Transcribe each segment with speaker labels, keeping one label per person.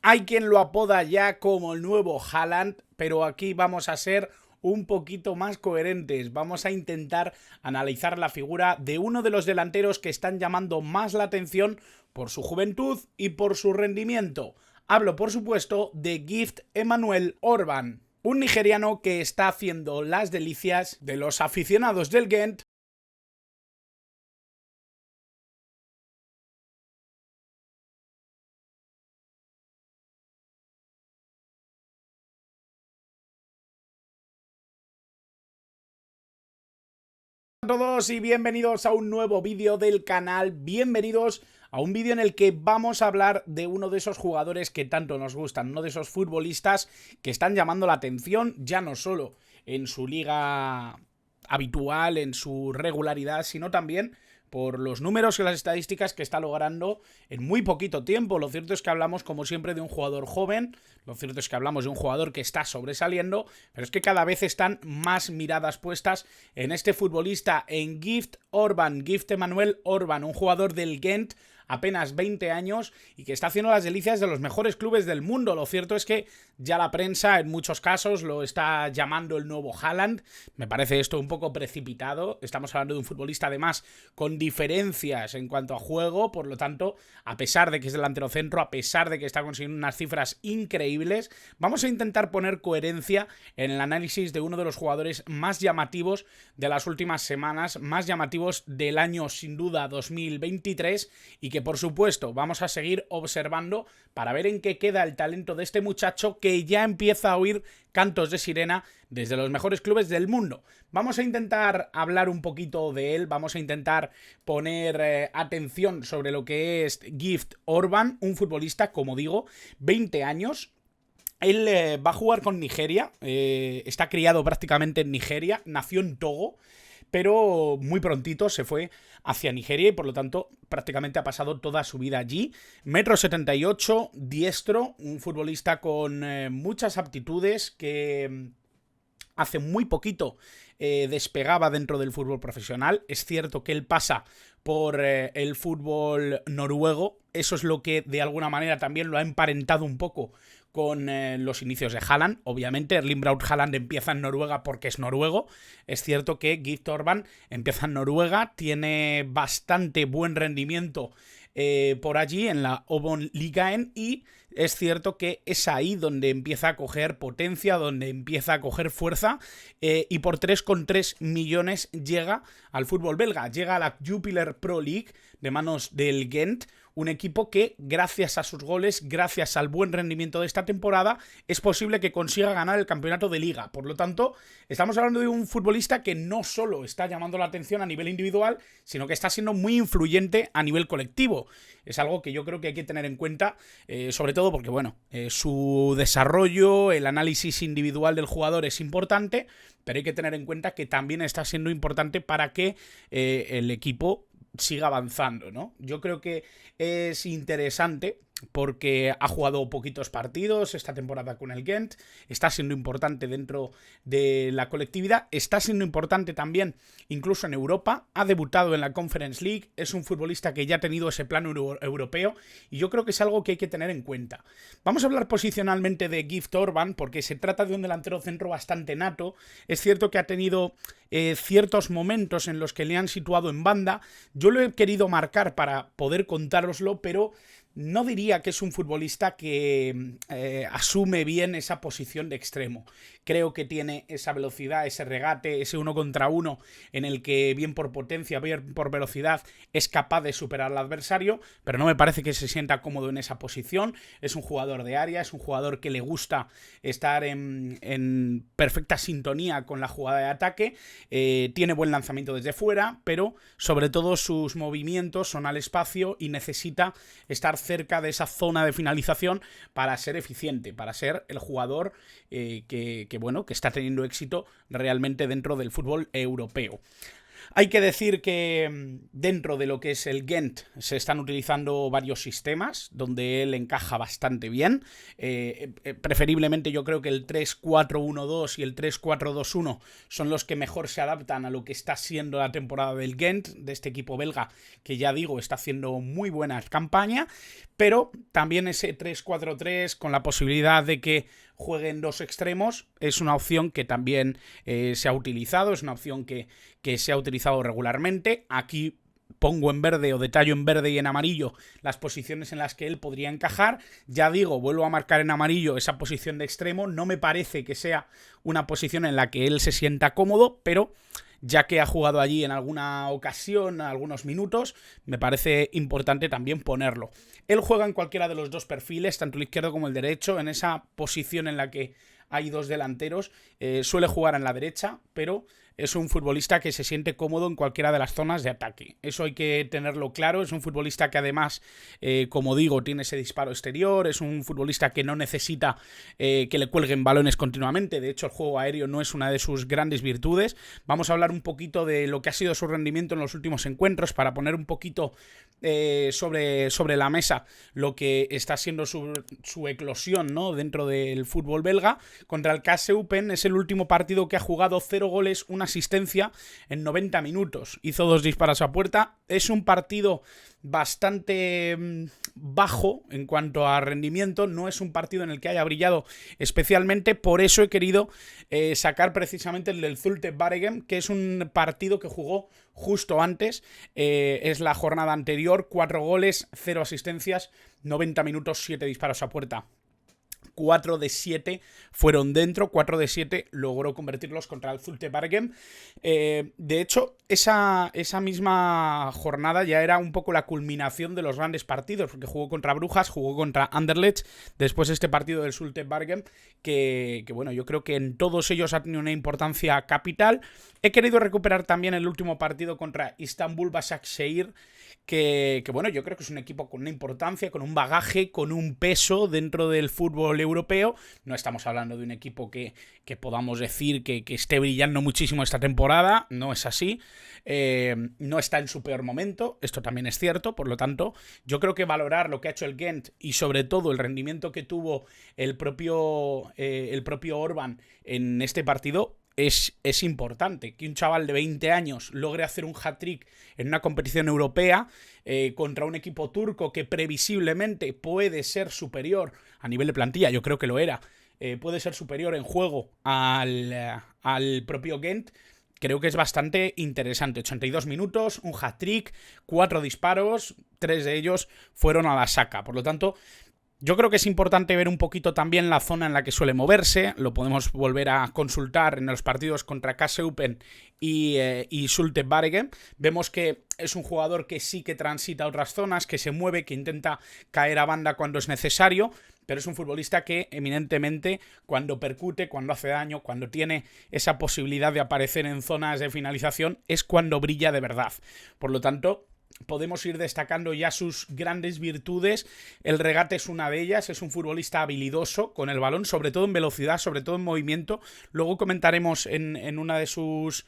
Speaker 1: Hay quien lo apoda ya como el nuevo Haaland, pero aquí vamos a ser un poquito más coherentes. Vamos a intentar analizar la figura de uno de los delanteros que están llamando más la atención por su juventud y por su rendimiento. Hablo, por supuesto, de Gift Emmanuel Orban, un nigeriano que está haciendo las delicias de los aficionados del Ghent. A todos y bienvenidos a un nuevo vídeo del canal, bienvenidos a un vídeo en el que vamos a hablar de uno de esos jugadores que tanto nos gustan, uno de esos futbolistas que están llamando la atención ya no solo en su liga habitual, en su regularidad, sino también por los números y las estadísticas que está logrando en muy poquito tiempo. Lo cierto es que hablamos, como siempre, de un jugador joven, lo cierto es que hablamos de un jugador que está sobresaliendo, pero es que cada vez están más miradas puestas en este futbolista, en Gift Orban, Gift Emmanuel Orban, un jugador del Ghent, apenas 20 años y que está haciendo las delicias de los mejores clubes del mundo. Lo cierto es que ya la prensa en muchos casos lo está llamando el nuevo Haaland. Me parece esto un poco precipitado. Estamos hablando de un futbolista además con diferencias en cuanto a juego, por lo tanto, a pesar de que es delantero centro, a pesar de que está consiguiendo unas cifras increíbles, vamos a intentar poner coherencia en el análisis de uno de los jugadores más llamativos de las últimas semanas, más llamativos del año sin duda 2023 y que por supuesto vamos a seguir observando para ver en qué queda el talento de este muchacho que ya empieza a oír cantos de sirena desde los mejores clubes del mundo. Vamos a intentar hablar un poquito de él, vamos a intentar poner atención sobre lo que es Gift Orban, un futbolista, como digo, 20 años. Él va a jugar con Nigeria, está criado prácticamente en Nigeria, nació en Togo, pero muy prontito se fue hacia Nigeria y por lo tanto prácticamente ha pasado toda su vida allí. 1,78 m, diestro, un futbolista con muchas aptitudes que hace muy poquito despegaba dentro del fútbol profesional. Es cierto que él pasa por el fútbol noruego, eso es lo que de alguna manera también lo ha emparentado un poco con los inicios de Haaland. Obviamente Erling Braut Haaland empieza en Noruega porque es noruego. Es cierto que Gift Orban empieza en Noruega, tiene bastante buen rendimiento por allí en la Obon Ligaen y es cierto que es ahí donde empieza a coger potencia, donde empieza a coger fuerza y por 3,3 millones llega al fútbol belga, llega a la Jupiler Pro League de manos del Ghent, un equipo que gracias a sus goles, gracias al buen rendimiento de esta temporada, es posible que consiga ganar el campeonato de liga. Por lo tanto, estamos hablando de un futbolista que no solo está llamando la atención a nivel individual, sino que está siendo muy influyente a nivel colectivo. Es algo que yo creo que hay que tener en cuenta, sobre todo porque, bueno, su desarrollo, el análisis individual del jugador es importante, pero hay que tener en cuenta que también está siendo importante para que el equipo siga avanzando, ¿no? Yo creo que es interesante porque ha jugado poquitos partidos esta temporada con el Ghent, está siendo importante dentro de la colectividad, está siendo importante también incluso en Europa, ha debutado en la Conference League, es un futbolista que ya ha tenido ese plano europeo y yo creo que es algo que hay que tener en cuenta. Vamos a hablar posicionalmente de Gift Orban porque se trata de un delantero centro bastante nato. Es cierto que ha tenido ciertos momentos en los que le han situado en banda. Yo lo he querido marcar para poder contároslo, pero no diría que es un futbolista que asume bien esa posición de extremo. Creo que tiene esa velocidad, ese regate, ese 1 contra 1 en el que bien por potencia, bien por velocidad es capaz de superar al adversario, pero no me parece que se sienta cómodo en esa posición. Es un jugador de área, es un jugador que le gusta estar en perfecta sintonía con la jugada de ataque, tiene buen lanzamiento desde fuera, pero sobre todo sus movimientos son al espacio y necesita estar cerca de esa zona de finalización para ser eficiente, para ser el jugador que está teniendo éxito realmente dentro del fútbol europeo. Hay que decir que dentro de lo que es el Ghent se están utilizando varios sistemas donde él encaja bastante bien. Preferiblemente yo creo que el 3-4-1-2 y el 3-4-2-1 son los que mejor se adaptan a lo que está siendo la temporada del Ghent, de este equipo belga que ya digo está haciendo muy buena campaña, pero también ese 3-4-3 con la posibilidad de que jueguen dos extremos es una opción que también se ha utilizado, es una opción que se ha utilizado regularmente. Aquí pongo en verde o detallo en verde y en amarillo las posiciones en las que él podría encajar. Ya digo, vuelvo a marcar en amarillo esa posición de extremo. No me parece que sea una posición en la que él se sienta cómodo, pero ya que ha jugado allí en alguna ocasión, algunos minutos, me parece importante también ponerlo. Él juega en cualquiera de los dos perfiles, tanto el izquierdo como el derecho, en esa posición en la que hay dos delanteros. Suele jugar en la derecha, pero es un futbolista que se siente cómodo en cualquiera de las zonas de ataque. Eso hay que tenerlo claro. Es un futbolista que además, como digo, tiene ese disparo exterior. Es un futbolista que no necesita que le cuelguen balones continuamente. De hecho, el juego aéreo no es una de sus grandes virtudes. Vamos a hablar un poquito de lo que ha sido su rendimiento en los últimos encuentros para poner un poquito sobre la mesa lo que está siendo su eclosión, ¿no?, dentro del fútbol belga. Contra el KS Eupen es el último partido que ha jugado 0 goles, una asistencia en 90 minutos. Hizo 2 disparos a puerta. Es un partido bastante bajo en cuanto a rendimiento. No es un partido en el que haya brillado especialmente. Por eso he querido sacar precisamente el del Zulte Waregem, que es un partido que jugó justo antes. Es la jornada anterior. 4 goles, 0 asistencias, 90 minutos, 7 disparos a puerta. 4 de 7 fueron dentro, 4 de 7 logró convertirlos contra el Zulte Waregem. De hecho, esa misma jornada ya era un poco la culminación de los grandes partidos, porque jugó contra Brujas, jugó contra Anderlecht, después este partido del Zulte Waregem, que bueno, yo creo que en todos ellos ha tenido una importancia capital. He querido recuperar también el último partido contra Istanbul Başakşehir, que bueno, yo creo que es un equipo con una importancia, con un bagaje, con un peso dentro del fútbol europeo. No estamos hablando de un equipo que podamos decir que esté brillando muchísimo esta temporada, no es así. No está en su peor momento, esto también es cierto. Por lo tanto, yo creo que valorar lo que ha hecho el Ghent y sobre todo el rendimiento que tuvo el propio Orban en este partido es importante. Que un chaval de 20 años logre hacer un hat-trick en una competición europea contra un equipo turco que previsiblemente puede ser superior a nivel de plantilla, yo creo que lo era, puede ser superior en juego al propio Ghent. Creo que es bastante interesante. 82 minutos, un hat-trick, 4 disparos, 3 de ellos fueron a la saca. Por lo tanto, yo creo que es importante ver un poquito también la zona en la que suele moverse. Lo podemos volver a consultar en los partidos contra KS Eupen y Zulte Waregem. Vemos que es un jugador que sí que transita otras zonas, que se mueve, que intenta caer a banda cuando es necesario, pero es un futbolista que eminentemente cuando percute, cuando hace daño, cuando tiene esa posibilidad de aparecer en zonas de finalización, es cuando brilla de verdad. Por lo tanto, podemos ir destacando ya sus grandes virtudes. El regate es una de ellas. Es un futbolista habilidoso con el balón, sobre todo en velocidad, sobre todo en movimiento. Luego comentaremos en una de sus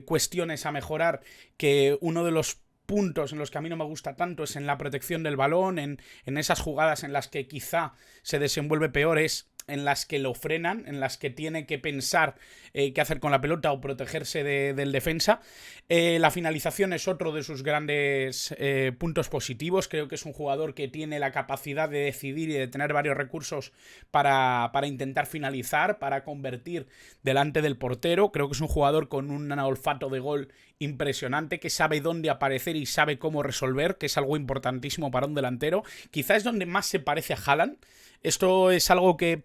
Speaker 1: cuestiones a mejorar que uno de los puntos en los que a mí no me gusta tanto es en la protección del balón, en esas jugadas en las que quizá se desenvuelve peor, es en las que lo frenan, en las que tiene que pensar qué hacer con la pelota o protegerse del defensa. La finalización es otro de sus grandes puntos positivos. Creo que es un jugador que tiene la capacidad de decidir y de tener varios recursos para intentar finalizar, para convertir delante del portero. Creo que es un jugador con un olfato de gol impresionante, que sabe dónde aparecer y sabe cómo resolver, que es algo importantísimo para un delantero. Quizás es donde más se parece a Haaland. Esto es algo que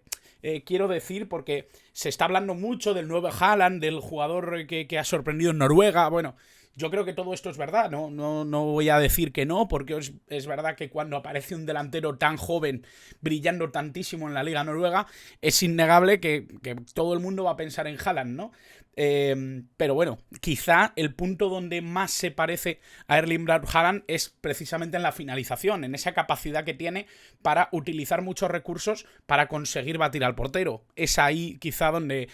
Speaker 1: quiero decir porque se está hablando mucho del nuevo Haaland, del jugador que ha sorprendido en Noruega. Bueno, yo creo que todo esto es verdad, no voy a decir que no, porque es verdad que cuando aparece un delantero tan joven brillando tantísimo en la Liga Noruega, es innegable que todo el mundo va a pensar en Haaland, ¿no? Pero bueno, quizá el punto donde más se parece a Erling Braut Haaland es precisamente en la finalización, en esa capacidad que tiene para utilizar muchos recursos para conseguir batir al portero. Es ahí quizá donde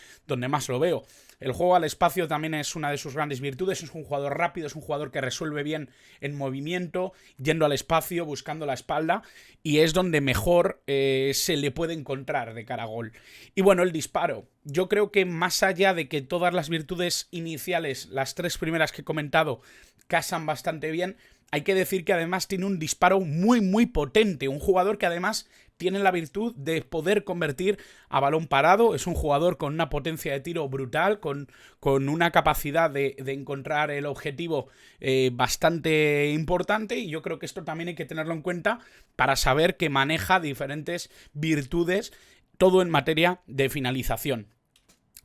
Speaker 1: más lo veo. El juego al espacio también es una de sus grandes virtudes. Es un jugador rápido, es un jugador que resuelve bien en movimiento, yendo al espacio, buscando la espalda, y es donde mejor se le puede encontrar de cara a gol. Y bueno, el disparo. Yo creo que más allá de que todas las virtudes iniciales, las tres primeras que he comentado, casan bastante bien, hay que decir que además tiene un disparo muy, muy potente. Un jugador que además tiene la virtud de poder convertir a balón parado. Es un jugador con una potencia de tiro brutal, con una capacidad de encontrar el objetivo bastante importante, y yo creo que esto también hay que tenerlo en cuenta para saber que maneja diferentes virtudes, todo en materia de finalización.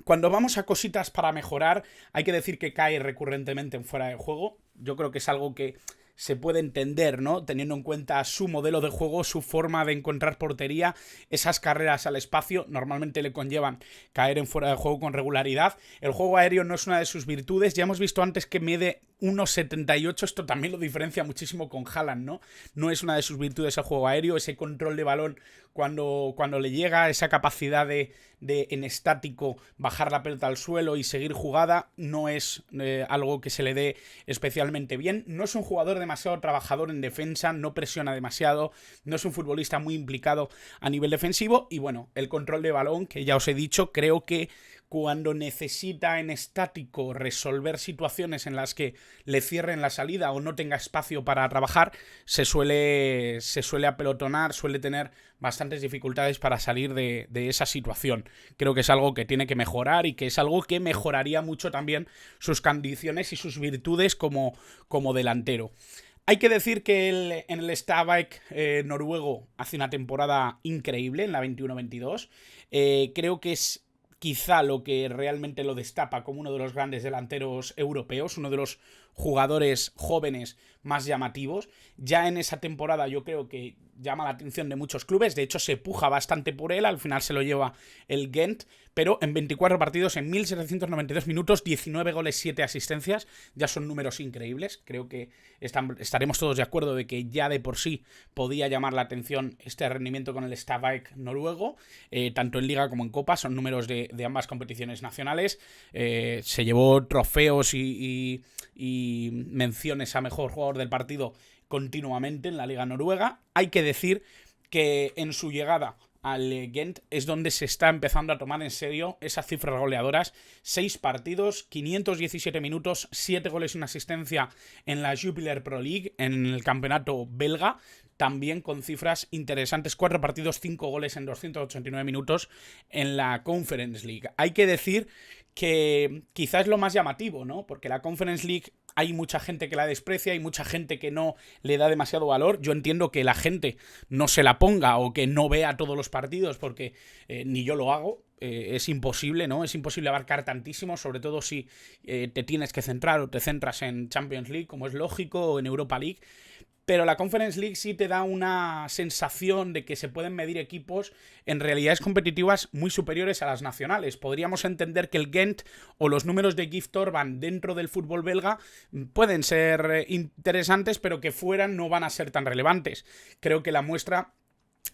Speaker 1: Cuando vamos a cositas para mejorar, hay que decir que cae recurrentemente en fuera de juego. Yo creo que es algo que se puede entender, ¿no? Teniendo en cuenta su modelo de juego, su forma de encontrar portería, esas carreras al espacio normalmente le conllevan caer en fuera de juego con regularidad. El juego aéreo no es una de sus virtudes. Ya hemos visto antes que mide 1,78, esto también lo diferencia muchísimo con Haaland, ¿no? No es una de sus virtudes el juego aéreo, ese control de balón cuando le llega, esa capacidad de en estático bajar la pelota al suelo y seguir jugada, no es algo que se le dé especialmente bien. No es un jugador demasiado trabajador en defensa, no presiona demasiado, no es un futbolista muy implicado a nivel defensivo, y bueno, el control de balón, que ya os he dicho, creo que cuando necesita en estático resolver situaciones en las que le cierren la salida o no tenga espacio para trabajar, se suele apelotonar, suele tener bastantes dificultades para salir de esa situación. Creo que es algo que tiene que mejorar y que es algo que mejoraría mucho también sus condiciones y sus virtudes como delantero. Hay que decir que en el Stabæk noruego hace una temporada increíble en la 21-22. Creo que es quizá lo que realmente lo destapa como uno de los grandes delanteros europeos, uno de los jugadores jóvenes más llamativos. Ya en esa temporada yo creo que llama la atención de muchos clubes, de hecho se puja bastante por él, al final se lo lleva el Ghent, pero en 24 partidos, en 1792 minutos, 19 goles, 7 asistencias, ya son números increíbles. Creo que estaremos todos de acuerdo de que ya de por sí podía llamar la atención este rendimiento con el Stabæk noruego, tanto en Liga como en Copa, son números de ambas competiciones nacionales. Se llevó trofeos y menciones a mejor jugador del partido continuamente en la Liga Noruega. Hay que decir que en su llegada al Ghent es donde se está empezando a tomar en serio esas cifras goleadoras. 6 partidos, 517 minutos, 7 goles y una asistencia en la Jupiler Pro League, en el campeonato belga, también con cifras interesantes. 4 partidos, 5 goles en 289 minutos en la Conference League. Hay que decir que quizás es lo más llamativo, ¿no? Porque la Conference League hay mucha gente que la desprecia, hay mucha gente que no le da demasiado valor. Yo entiendo que la gente no se la ponga o que no vea todos los partidos, porque ni yo lo hago. Es imposible, ¿no? Es imposible abarcar tantísimo, sobre todo si te tienes que centrar o te centras en Champions League, como es lógico, o en Europa League. Pero la Conference League sí te da una sensación de que se pueden medir equipos en realidades competitivas muy superiores a las nacionales. Podríamos entender que el Ghent o los números de Gift Orban dentro del fútbol belga pueden ser interesantes, pero que fuera no van a ser tan relevantes. Creo que la muestra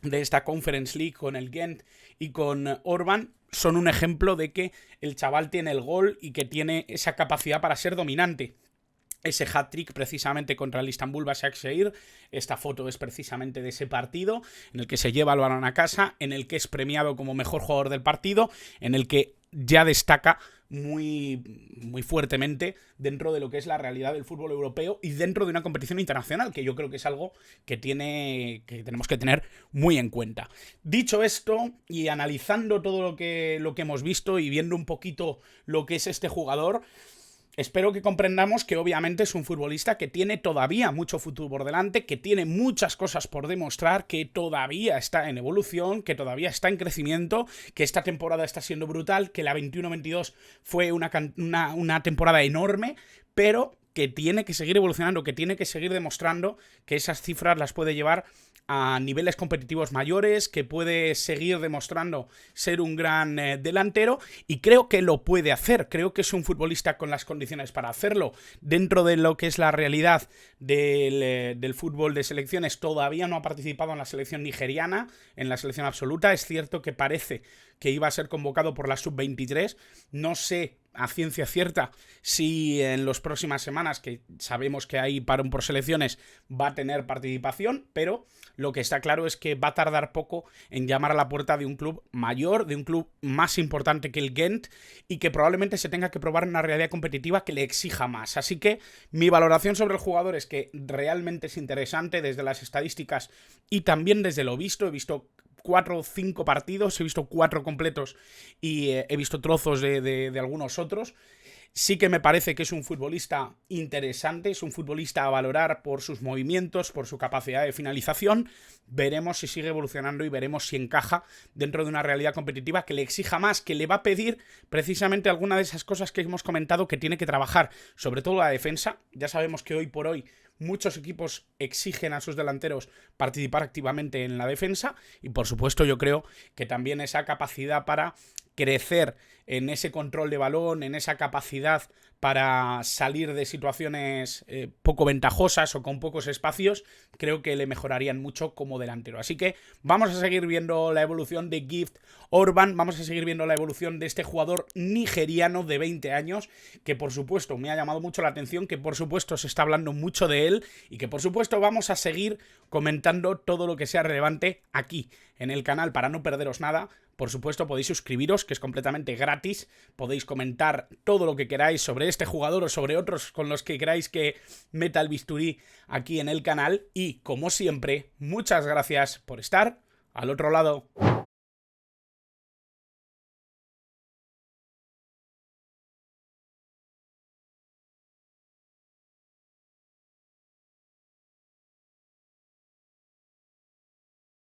Speaker 1: de esta Conference League con el Ghent y con Orban son un ejemplo de que el chaval tiene el gol y que tiene esa capacidad para ser dominante. Ese hat-trick precisamente contra el Istanbul Başakşehir, esta foto es precisamente de ese partido, en el que se lleva el balón a casa, en el que es premiado como mejor jugador del partido, en el que ya destaca muy, muy fuertemente dentro de lo que es la realidad del fútbol europeo y dentro de una competición internacional, que yo creo que es algo que tenemos que tener muy en cuenta. Dicho esto, y analizando todo lo que hemos visto y viendo un poquito lo que es este jugador, espero que comprendamos que obviamente es un futbolista que tiene todavía mucho futuro por delante, que tiene muchas cosas por demostrar, que todavía está en evolución, que todavía está en crecimiento, que esta temporada está siendo brutal, que la 21-22 fue una temporada enorme, pero que tiene que seguir evolucionando, que tiene que seguir demostrando que esas cifras las puede llevar a niveles competitivos mayores, que puede seguir demostrando ser un gran delantero, y creo que lo puede hacer. Creo que es un futbolista con las condiciones para hacerlo. Dentro de lo que es la realidad del fútbol de selecciones, todavía no ha participado en la selección nigeriana, en la selección absoluta. Es cierto que parece que iba a ser convocado por la sub-23. No sé a ciencia cierta si en las próximas semanas, que sabemos que hay parón por selecciones, va a tener participación, pero lo que está claro es que va a tardar poco en llamar a la puerta de un club mayor, de un club más importante que el Ghent, y que probablemente se tenga que probar en una realidad competitiva que le exija más. Así que mi valoración sobre el jugador es que realmente es interesante desde las estadísticas y también desde lo visto. He visto 4 o 5 partidos, he visto 4 completos y he visto trozos de algunos otros. Sí que me parece que es un futbolista interesante, es un futbolista a valorar por sus movimientos, por su capacidad de finalización. Veremos si sigue evolucionando y veremos si encaja dentro de una realidad competitiva que le exija más, que le va a pedir precisamente alguna de esas cosas que hemos comentado que tiene que trabajar, sobre todo la defensa. Ya sabemos que hoy por hoy muchos equipos exigen a sus delanteros participar activamente en la defensa, y por supuesto yo creo que también esa capacidad para crecer en ese control de balón, en esa capacidad para salir de situaciones poco ventajosas o con pocos espacios, creo que le mejorarían mucho como delantero. Así que vamos a seguir viendo la evolución de Gift Orban, vamos a seguir viendo la evolución de este jugador nigeriano de 20 años, que por supuesto me ha llamado mucho la atención, que por supuesto se está hablando mucho de él, y que por supuesto vamos a seguir comentando todo lo que sea relevante aquí en el canal para no perderos nada. Por supuesto podéis suscribiros, que es completamente gratis, podéis comentar todo lo que queráis sobre este jugador o sobre otros con los que queráis que meta el bisturí aquí en el canal, y como siempre, muchas gracias por estar al otro lado.